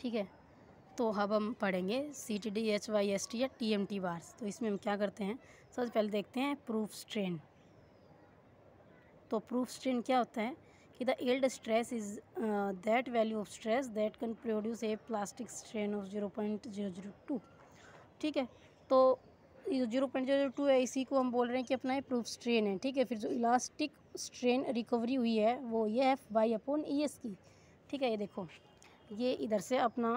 ठीक है। तो अब हम पढ़ेंगे CTD, HYST या TMT बार्स। तो इसमें हम क्या करते हैं, सबसे पहले देखते हैं प्रूफ स्ट्रेन। तो प्रूफ स्ट्रेन क्या होता है कि the yield stress is that value of stress that can produce a plastic strain of 0.002। ठीक है। तो ये 0.002 है, इसी को हम बोल रहे हैं कि अपना ये प्रूफ स्ट्रेन है। ठीक है। फिर जो इलास्टिक स्ट्रेन रिकवरी हुई है वो ये है F//ES की। ठीक है। ये देखो, ये इधर से अपना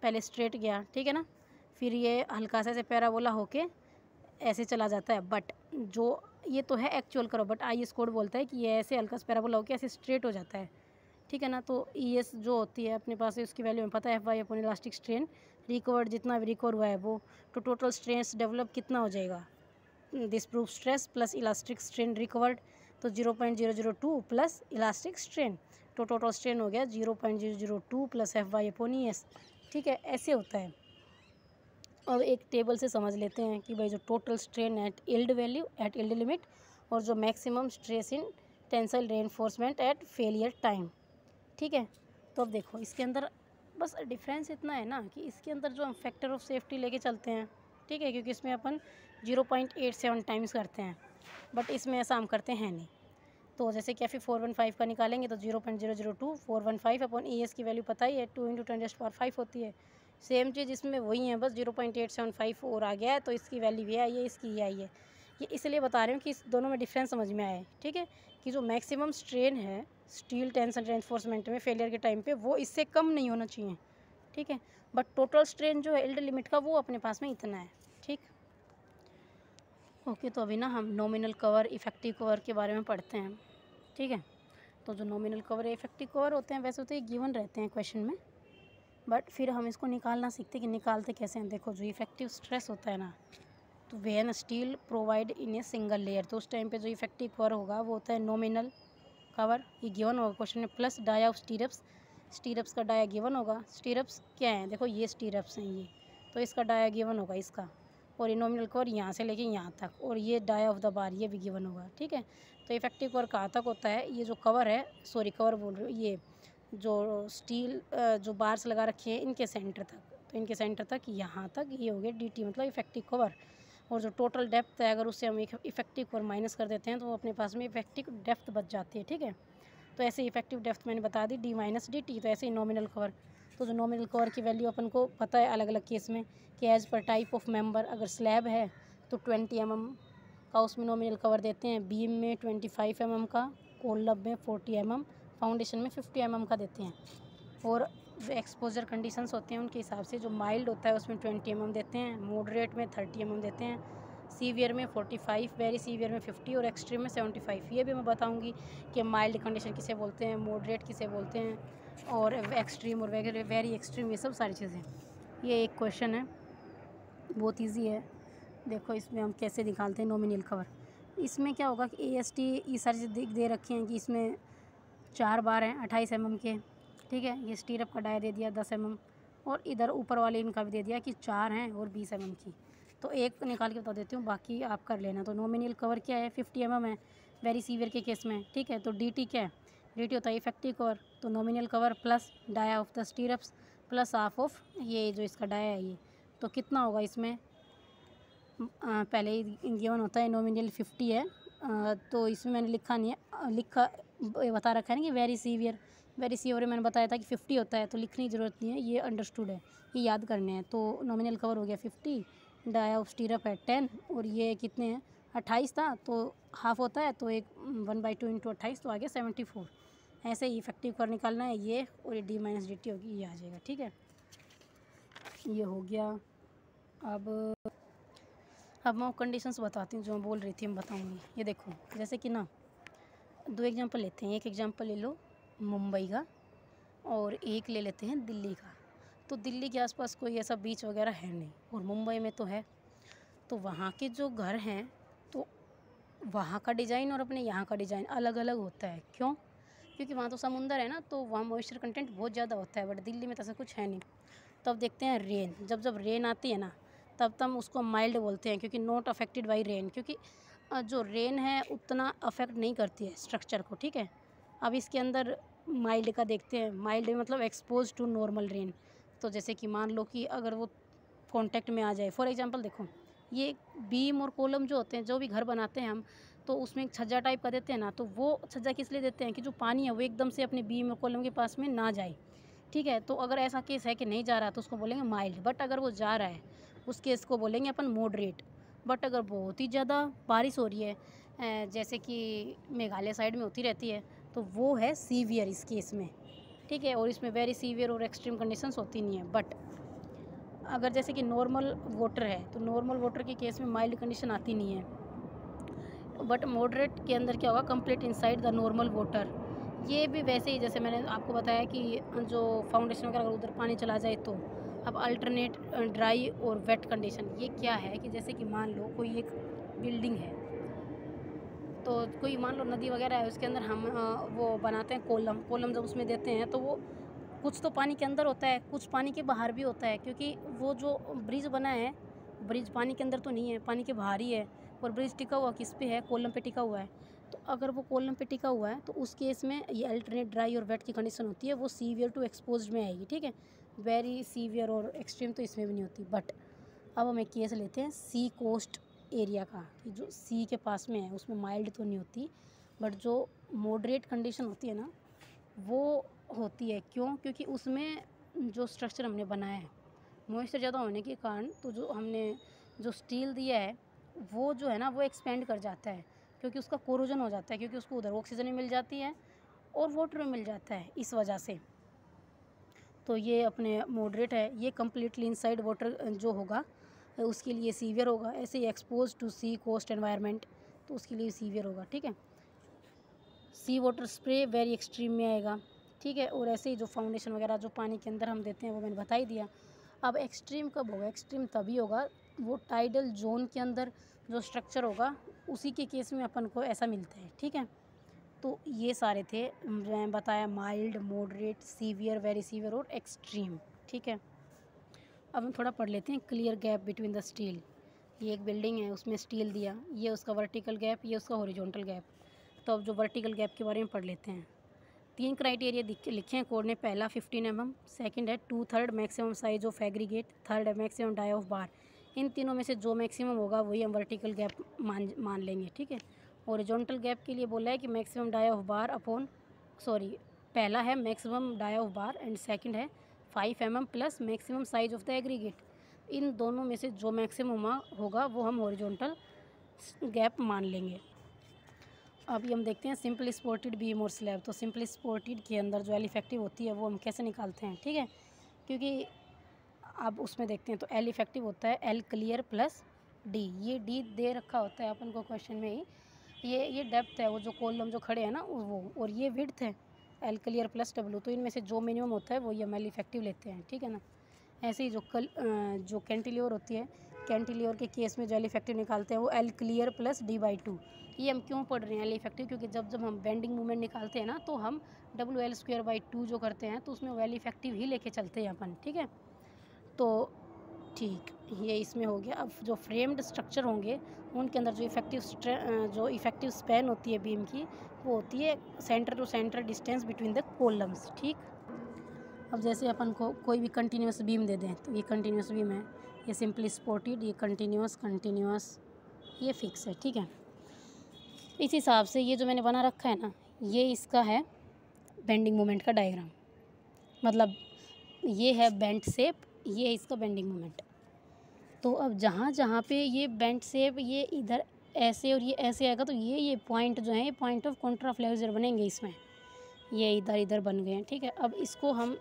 पहले स्ट्रेट गया, ठीक है ना, फिर ये हल्का सा ऐसे पैराबोला होके ऐसे चला जाता है। बट जो ये तो है एक्चुअल करो, बट IS कोड बोलता है कि ये ऐसे हल्का सा पैराबोला होके ऐसे स्ट्रेट हो जाता है। ठीक है ना। तो ES जो होती है अपने पास, उसकी वैल्यू में पता है F// इलास्टिक स्ट्रेन रिकवर्ड, जितना भी रिकवर हुआ है वो, तो टोटल स्ट्रेस डेवलप कितना हो जाएगा, this proof stress plus elastic strain recovered, तो 0.002 प्लस इलास्टिक स्ट्रेन, तो टोटल स्ट्रेन हो गया 0.002 प्लस F//ES। ठीक है, ऐसे होता है। अब एक टेबल से समझ लेते हैं कि भाई जो total strain at yield value at yield limit और जो maximum stress in tensile reinforcement at failure time. ठीक है। तो अब देखो इसके अंदर बस डिफरेंस इतना है ना कि इसके अंदर जो हम फैक्टर ऑफ सेफ्टी लेके चलते हैं, ठीक है, क्योंकि इसमें अपन 0.87 टाइम्स करते हैं, बट इसमें ऐसा हम करते हैं नहीं। तो जैसे कि FE 415 का निकालेंगे तो 0.002 415 अपॉन ES की वैल्यू पता ही है, 2 × 10⁵ होती है। सेम चीज़ इसमें वही है, बस 0.875 और आ गया है, तो इसकी वैल्यू ये आई है, इसकी ये आई है। ये इसलिए बता रही हूँ कि इस दोनों में डिफरेंस समझ में आए। ठीक है, कि जो मैक्सिमम स्ट्रेन है स्टील टेंशन रेनफोर्समेंट में फेलियर के टाइम पे, वो इससे कम नहीं होना चाहिए। ठीक है, बट टोटल स्ट्रेन जो है यील्ड लिमिट का, वो अपने पास में इतना है। ठीक, ओके। तो अभी ना हम नॉमिनल कवर, इफेक्टिव कवर के बारे में पढ़ते हैं। ठीक है। तो जो नॉमिनल कवर या इफेक्टिव कवर होते हैं, वैसे तो ये गिवन रहते हैं क्वेश्चन में, बट फिर हम इसको निकालना सीखते कि निकालते कैसे हैं। देखो, जो इफेक्टिव स्ट्रेस होता है ना, तो when steel provide in a single layer, तो उस टाइम पे जो इफेक्टिव कवर होगा वो होता है नॉमिनल कवर, ये गिवन होगा क्वेश्चन में, plus dia of stirrups, stirrups का डाया गिवन होगा। स्टीरप्स क्या है, देखो ये स्टीरप्स हैं ये, तो इसका डाया गिवन होगा इसका, और ये नॉमिनल कवर यहाँ से लेके यहाँ तक, और ये डाया ऑफ द बार ये भी गिवन होगा। ठीक है। तो इफेक्टिव कवर कहाँ तक होता है, ये जो कवर है, सॉरी कवर बोल रही हूँ, ये जो स्टील जो बार्स लगा रखी है इनके सेंटर तक, तो इनके सेंटर तक यहाँ तक ये हो गया DT, मतलब इफेक्टिव कवर। और जो टोटल डेप्थ है, अगर उससे हम इफेक्टिव कवर माइनस कर देते हैं तो अपने पास में इफेक्टिव डेप्थ बच जाती है। ठीक है। तो ऐसे इफेक्टिव डेप्थ मैंने बता दी, D - DT। तो ऐसे ही नॉमिनल कवर, तो जो नॉमिनल कवर की वैल्यू अपन को पता है अलग अलग केस में कि as per type of member, अगर स्लैब है तो 20 mm का उसमें नॉमिनल कवर देते हैं, बीम में 25 mm का, कोलम में 40 mm, फाउंडेशन में 50 mm का देते हैं। और जो एक्सपोजर कंडीशंस होते हैं उनके हिसाब से, जो माइल्ड होता है उसमें 20 mm देते हैं, मॉडरेट में 30 mm देते हैं, सीवियर में 45, वेरी सीवियर में 50 और एक्सट्रीम में 75। ये भी मैं बताऊंगी कि माइल्ड कंडीशन किसे बोलते हैं, मॉडरेट किसे बोलते हैं, और एक्सट्रीम और वेरी एक्सट्रीम, ये सब सारी चीज़ें। ये एक क्वेश्चन है, बहुत ईजी है। देखो इसमें हम कैसे निकालते हैं नॉमिनल कवर। इसमें क्या होगा कि AST ये सारी चीज़ें दे रखी हैं कि इसमें 4 बार हैं 28 mm के। ठीक है, ये स्टीरअप का डाया दे दिया 10 mm, और इधर ऊपर वाले इनका भी दे दिया कि 4 हैं और 20 mm की। तो एक निकाल के बता देती हूँ, बाकी आप कर लेना। तो नॉमिनल कवर क्या है, 50 mm है वेरी सीवियर के केस में। ठीक है। तो DT क्या है, DT होता है इफेक्टिव कवर, तो nominal cover plus dia of the stirrups plus half of ये जो इसका डाया है ये, तो कितना होगा इसमें, पहले ही गिवन होता है नॉमिनल 50 है, तो इसमें मैंने लिखा नहीं है, बता रखा है ना कि वेरी सीवियर मैंने बताया था कि 50 होता है, तो लिखने की ज़रूरत नहीं है, ये अंडरस्टूड है, ये याद करने हैं। तो नॉमिनल कवर हो गया 50, डाया ऑफ स्टीरअप है 10, और ये कितने हैं 28 था, तो हाफ होता है, तो एक 1/2 × 28, तो आ गया 74। ऐसे ही इफेक्टिव कवर निकालना है ये, और ये D - DT होगी, ये आ जाएगा। ठीक है, ये हो गया। अब मैं कंडीशंस बताती हूँ जो मैं बोल रही थी, मैं बताऊँगी। ये देखो, जैसे कि ना 2 एग्जांपल लेते हैं, एक एग्जांपल ले लो मुंबई का और एक ले लेते हैं दिल्ली का। तो दिल्ली के आसपास कोई ऐसा बीच वगैरह है नहीं, और मुंबई में तो है। तो वहाँ के जो घर हैं, तो वहाँ का डिज़ाइन और अपने यहाँ का डिज़ाइन अलग अलग होता है। क्यों? क्योंकि वहाँ तो समुंदर है ना, तो वहाँ मॉइस्चर कंटेंट बहुत ज़्यादा होता है, बट दिल्ली में तो ऐसा कुछ है नहीं। तो अब देखते हैं रेन, जब रेन आती है ना, तब उसको माइल्ड बोलते हैं, क्योंकि नॉट अफेक्टेड बाई रेन, क्योंकि जो रेन है उतना अफेक्ट नहीं करती है स्ट्रक्चर को। ठीक है। अब इसके अंदर माइल्ड का देखते हैं, माइल्ड मतलब एक्सपोज टू नॉर्मल रेन, तो जैसे कि मान लो कि अगर वो कॉन्टैक्ट में आ जाए, फॉर एग्जांपल देखो ये बीम और कॉलम जो होते हैं, जो भी घर बनाते हैं हम, तो उसमें एक छज्जा टाइप का देते हैं ना, तो वो छज्जा किस लिए देते हैं कि जो पानी है वो एकदम से अपने बीम और कॉलम के पास में ना जाए, ठीक है। तो अगर ऐसा केस है कि नहीं जा रहा तो उसको बोलेंगे माइल्ड, बट अगर वो जा रहा है उस केस को बोलेंगे अपन मॉडरेट। बट अगर बहुत ही ज़्यादा बारिश हो रही है, जैसे कि मेघालय साइड में होती रहती है, तो वो है सीवियर इस केस में, ठीक है। और इसमें वेरी सीवियर और एक्सट्रीम कंडीशंस होती नहीं है। बट अगर जैसे कि नॉर्मल वाटर है, तो नॉर्मल वाटर के केस में माइल्ड कंडीशन आती नहीं है। बट मॉडरेट के अंदर क्या होगा, complete inside the normal water. ये भी वैसे ही जैसे मैंने आपको बताया कि जो फाउंडेशन वगैरह अगर उधर पानी चला जाए तो। अब अल्टरनेट ड्राई और वेट कंडीशन, ये क्या है कि जैसे कि मान लो कोई एक बिल्डिंग है, तो कोई मान लो नदी वगैरह है, उसके अंदर हम वो बनाते हैं कॉलम जब उसमें देते हैं तो वो कुछ तो पानी के अंदर होता है, कुछ पानी के बाहर भी होता है, क्योंकि वो जो ब्रिज बना है, ब्रिज पानी के अंदर तो नहीं है, पानी के बाहर ही है। और ब्रिज टिका हुआ किस पे है, कॉलम पे टिका हुआ है। तो अगर वो कॉलम पे टिका हुआ है तो उस केस में ये अल्टरनेट ड्राई और वेट की कंडीशन होती है, वो सीवियर टू एक्सपोज्ड में आएगी, ठीक है। वेरी सीवियर और एक्सट्रीम तो इसमें भी नहीं होती। बट अब हम एक केस लेते हैं सी कोस्ट एरिया का, कि जो सी के पास में है उसमें माइल्ड तो नहीं होती, बट जो मॉडरेट कंडीशन होती है ना वो होती है। क्यों? क्योंकि उसमें जो स्ट्रक्चर हमने बनाया है, मॉइस्चर ज़्यादा होने के कारण तो जो हमने जो स्टील दिया है वो जो है ना वो एक्सपेंड कर जाता है, क्योंकि उसका कोरोजन हो जाता है, क्योंकि उसको उधर ऑक्सीजन भी मिल जाती है और वाटर भी मिल जाता है इस वजह से। तो ये अपने मॉडरेट है, ये कम्प्लीटली इनसाइड वाटर जो होगा उसके लिए सीवियर होगा। ऐसे ही expose to sea coast environment, तो उसके लिए सीवियर होगा, ठीक है। Sea water spray very extreme में आएगा, ठीक है। और ऐसे ही जो फाउंडेशन वगैरह जो पानी के अंदर हम देते हैं वो मैंने बता ही दिया। अब एक्सट्रीम कब होगा, एक्सट्रीम तभी होगा वो टाइडल जोन के अंदर जो स्ट्रक्चर होगा उसी के केस में अपन को ऐसा मिलता है, ठीक है। तो ये सारे थे मैं बताया, mild, moderate, severe, very severe और एक्सट्रीम, ठीक है। अब हम थोड़ा पढ़ लेते हैं clear gap between the steel. ये एक बिल्डिंग है, उसमें स्टील दिया, ये उसका वर्टिकल गैप, ये उसका हॉरिजॉन्टल गैप। तो अब जो वर्टिकल गैप के बारे में पढ़ लेते हैं। 3 क्राइटेरिया लिखे हैं कोड ने। पहला 15 mm, सेकंड है 2/3 maximum size of aggregate, third है मैक्सिमम डाई ऑफ बार। इन तीनों में से जो मैक्सिमम होगा वही हम वर्टिकल गैप मान लेंगे, ठीक है। हॉरिजॉन्टल गैप के लिए बोला है कि maximum dia of bar upon पहला है maximum dia of bar and second है 5 mm plus maximum size of the aggregate. इन दोनों में से जो मैक्सिमम होगा वो हम हॉरिजॉन्टल गैप मान लेंगे। अभी हम देखते हैं सिंपल स्पोर्टेड बीम और स्लैब। तो सिंपल स्पोर्टेड के अंदर जो एल इफेक्टिव होती है वो हम कैसे निकालते हैं, ठीक है। क्योंकि अब उसमें देखते हैं तो एल इफेक्टिव होता है एल क्लियर प्लस डी। ये डी दे रखा होता है अपन को क्वेश्चन में ही। ये डेप्थ है, वो जो कॉलम जो खड़े हैं ना वो, और ये विड्थ है एल क्लियर प्लस डब्ल्यू। तो इनमें से जो मिनिमम होता है वो ये हम एल इफेक्टिव लेते हैं, ठीक है ना। ऐसे ही जो कैंटिलीवर होती है, कैंटिलीवर के केस में जो एल इफेक्टिव निकालते हैं वो एल क्लियर प्लस D/2। ये हम क्यों पढ़ रहे हैं एल इफेक्टिव, क्योंकि जब हम बेंडिंग मूवमेंट निकालते हैं ना तो हम WL²/2 जो करते हैं तो उसमें वो एल इफेक्टिव ही लेके चलते हैं अपन, ठीक है। तो ठीक, ये इसमें हो गया। अब जो फ्रेम्ड स्ट्रक्चर होंगे उनके अंदर जो इफेक्टिव स्पैन होती है बीम की, वो होती है centre to centre distance between the columns, ठीक। अब जैसे अपन को कोई भी कंटिन्यूस बीम दे दें, तो ये कंटिन्यूस बीम है, ये सिंपली सपोर्टेड, ये कंटिन्यूस, ये फिक्स है, ठीक है। इस हिसाब से ये जो मैंने बना रखा है ना, ये इसका है बेंडिंग मोमेंट का डायग्राम। मतलब ये है बेंट शेप, ये इसका बेंडिंग मोमेंट। तो अब जहाँ जहाँ पे ये बेंट शेप, ये इधर ऐसे और ये ऐसे आएगा, तो ये पॉइंट जो है ये पॉइंट ऑफ कॉन्ट्रा फ्लेक्सर बनेंगे इसमें, ये इधर बन गए हैं, ठीक है। अब इसको हम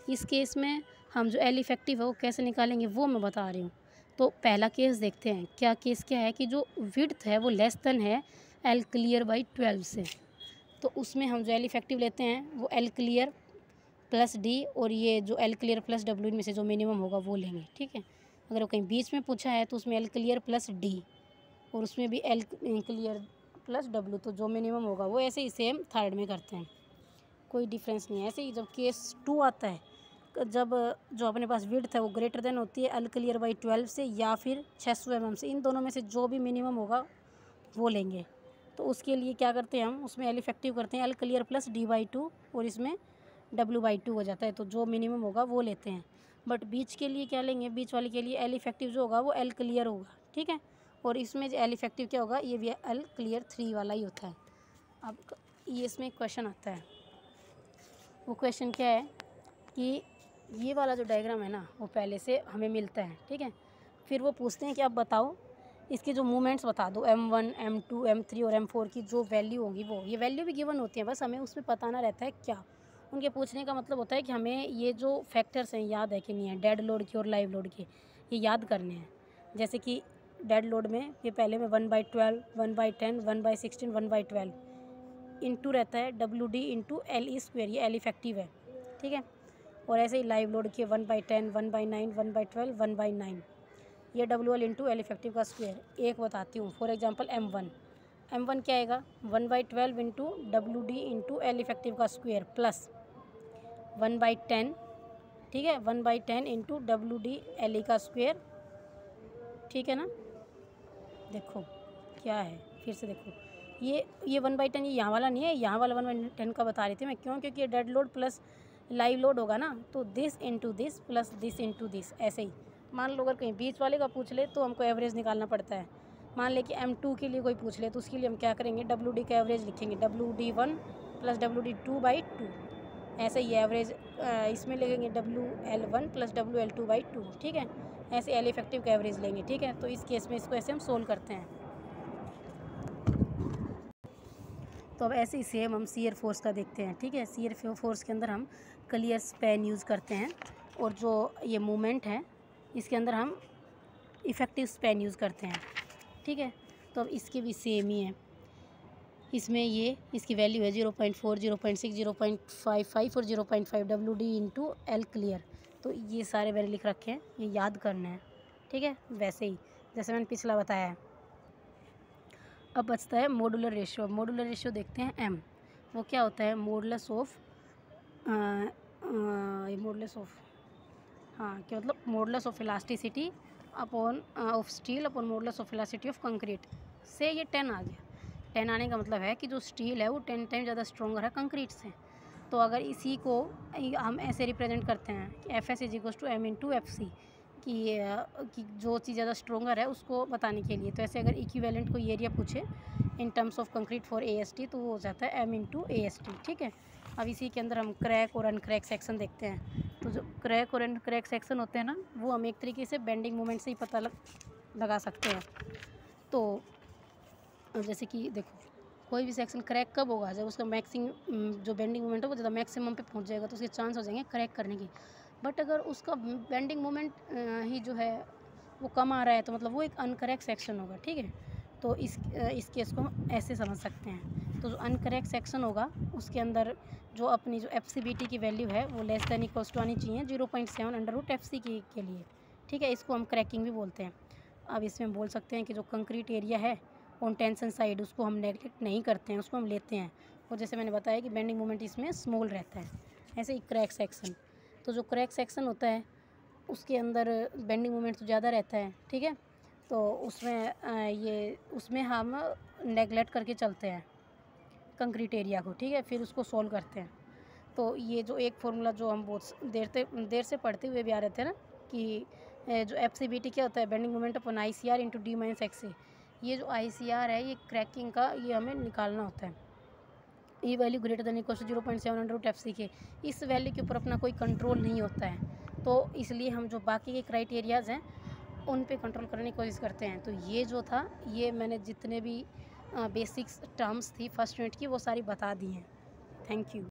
इस केस में हम जो एल इफेक्टिव है वो कैसे निकालेंगे वो मैं बता रही हूँ। तो पहला केस देखते हैं। केस क्या है कि जो विड्थ है वो लेस देन है एल क्लियर बाई 12 से। तो उसमें हम जो एल इफेक्टिव लेते हैं वो एल क्लियर प्लस डी, और ये जो एल क्लियर प्लस डब्ल्यू में से जो मिनिमम होगा वो लेंगे, ठीक है। अगर वो कहीं बीच में पूछा है तो उसमें एल क्लियर प्लस डी, और उसमें भी एल क्लियर प्लस डब्ल्यू, तो जो मिनिमम होगा वो ऐसे ही सेम थर्ड में करते हैं, कोई डिफरेंस नहीं है। ऐसे ही जब केस 2 आता है, जब जो अपने पास विड्थ है वो ग्रेटर देन होती है एल क्लियर बाई 12 से या फिर 600 mm से। इन दोनों में से जो भी मिनिमम होगा वो लेंगे। तो उसके लिए क्या करते हैं हम, उसमें एल इफेक्टिव करते हैं एल क्लियर प्लस D/2, और इसमें W/2 हो जाता है। तो जो मिनिमम होगा वो लेते हैं। बट बीच के लिए क्या लेंगे, बीच वाले के लिए एल इफेक्टिव जो होगा वो एल क्लियर होगा, ठीक है। और इसमें जो एल इफेक्टिव क्या होगा, ये भी एल क्लियर 3 वाला ही होता है। अब ये इसमें क्वेश्चन आता है, वो क्वेश्चन क्या है कि ये वाला जो डायग्राम है ना वो पहले से हमें मिलता है, ठीक है। फिर वो पूछते हैं कि आप बताओ इसके जो मूवमेंट्स बता दो, M1 M2 M3 और M4 की जो वैल्यू होगी वो, ये वैल्यू भी गिवन होती है, बस हमें उसमें बताना रहता है क्या। उनके पूछने का मतलब होता है कि हमें ये जो फैक्टर्स हैं याद है कि नहीं है, डेड लोड के और लाइव लोड के, ये याद करने हैं। जैसे कि डेड लोड में ये पहले में 1/12 1/10 1/16 1/12 इंटू रहता है WD इंटू LE², ये एल इफेक्टिव है, ठीक है। और ऐसे ही लाइव लोड के 1/10 1/9 1/12 1/9, ये WL इंटू एल इफेक्टिव का स्क्वायर। एक बताती हूँ, फॉर एग्जांपल M1 क्या आएगा, 1/12 into WD into L effective का स्क्वायर प्लस 1/10, ठीक है, 1/10 इंटू WD LE का स्क्वायर, ठीक है ना। देखो क्या है, फिर से देखो, ये 1/10 ये यहाँ वाला नहीं है, यहाँ वाला 1/10 का बता रही थी मैं, क्यों, क्योंकि ये dead load plus live load होगा ना, तो this into this plus this into this. ऐसे ही मान लो अगर कहीं बीच वाले का पूछ ले तो हमको एवरेज निकालना पड़ता है। मान ले कि M2 के लिए कोई पूछ ले तो उसके लिए हम क्या करेंगे, WD का एवरेज लिखेंगे, WD1 प्लस WD2/2। ऐसे ही एवरेज इसमें लिखेंगे WL1 प्लस WL2/2, ठीक है। ऐसे एल इफेक्टिव का एवरेज लेंगे, ठीक है। तो इस केस में इसको ऐसे हम सोल्व करते हैं। तो अब ऐसे ही सेम हम शियर फोर्स का देखते हैं, ठीक है। शियर फोर्स के अंदर हम क्लियर स्पैन यूज़ करते हैं, और जो ये मूवमेंट है इसके अंदर हम इफ़ेक्टिव स्पैन यूज़ करते हैं, ठीक है। तो अब इसके भी सेम ही है, इसमें ये इसकी वैल्यू है 0.4 0.6 0.55 और 0.5 WD इंटू एल क्लियर। तो ये सारे वैल्यू लिख रखे हैं, ये याद करना है, ठीक है। वैसे ही जैसे मैंने पिछला बताया है। अब बचता है मॉडुलर रेशियो। मॉडुलर रेशियो देखते हैं M, वो क्या होता है, मॉडुलस ऑफ हाँ क्या मतलब, modulus of elasticity upon of steel upon modulus of elasticity of concrete. से ये 10 आ गया। 10 आने का मतलब है कि जो स्टील है वो 10 टाइम ज़्यादा स्ट्रॉन्गर है कंक्रीट से। तो अगर इसी को हम ऐसे रिप्रेजेंट करते हैं कि FS = M इंटू FC, कि जो चीज़ ज़्यादा स्ट्रॉन्गर है उसको बताने के लिए। तो ऐसे अगर इक्विवेलेंट कोई एरिया पूछे in terms of concrete for AST तो वो हो जाता है M इंटू AST, ठीक है। अब इसी के अंदर हम क्रैक और अनक्रैक सेक्शन देखते हैं। तो जो क्रैक और अनक्रैक सेक्शन होते हैं ना, वो हम एक तरीके से बेंडिंग मोमेंट से ही पता लगा सकते हैं। तो जैसे कि देखो, कोई भी सेक्शन क्रैक कब होगा, जब उसका मैक्सिमम जो बेंडिंग मोमेंट है वो ज़्यादा मैक्सिमम पे पहुंच जाएगा, तो उसके चांस हो जाएंगे क्रैक करने की। बट अगर उसका बेंडिंग मोमेंट ही जो है वो कम आ रहा है तो मतलब वो एक अनकरेक्ट सेक्शन होगा, ठीक है। तो इस केस को हम ऐसे समझ सकते हैं। तो जो अनकरेक्ट सेक्शन होगा उसके अंदर जो अपनी जो FCBT की वैल्यू है वो लेस देन इक्वल्स टू आनी चाहिए 0.7 √ FC के लिए, ठीक है। इसको हम क्रैकिंग भी बोलते हैं। अब इसमें बोल सकते हैं कि जो कंक्रीट एरिया है ऑन टेंशन साइड उसको हम नेगलेक्ट नहीं करते हैं, उसको हम लेते हैं। और जैसे मैंने बताया कि बेंडिंग मोमेंट इसमें स्मॉल रहता है। ऐसे ही क्रैक सेक्शन, तो जो क्रैक सेक्शन होता है उसके अंदर बेंडिंग मोमेंट तो ज़्यादा रहता है, ठीक है। तो उसमें हम नेगलेक्ट करके चलते हैं कंक्रीट एरिया को, ठीक है। फिर उसको सॉल्व करते हैं। तो ये जो एक फॉर्मूला जो हम बहुत देर से पढ़ते हुए भी आ रहे थे ना, कि जो FCBT क्या होता है, bending moment upon ICR into D - XA। ये जो ICR है ये क्रैकिंग का, ये हमें निकालना होता है। ये value greater than equal to 0.7 √ FC के, इस वैल्यू के ऊपर अपना कोई कंट्रोल नहीं होता है। तो इसलिए हम जो बाकी के क्राइटेरियाज़ हैं उन पे कंट्रोल करने की कोशिश करते हैं। तो ये जो था, ये मैंने जितने भी बेसिक्स टर्म्स थी फर्स्ट यूनिट की वो सारी बता दी हैं। Thank you.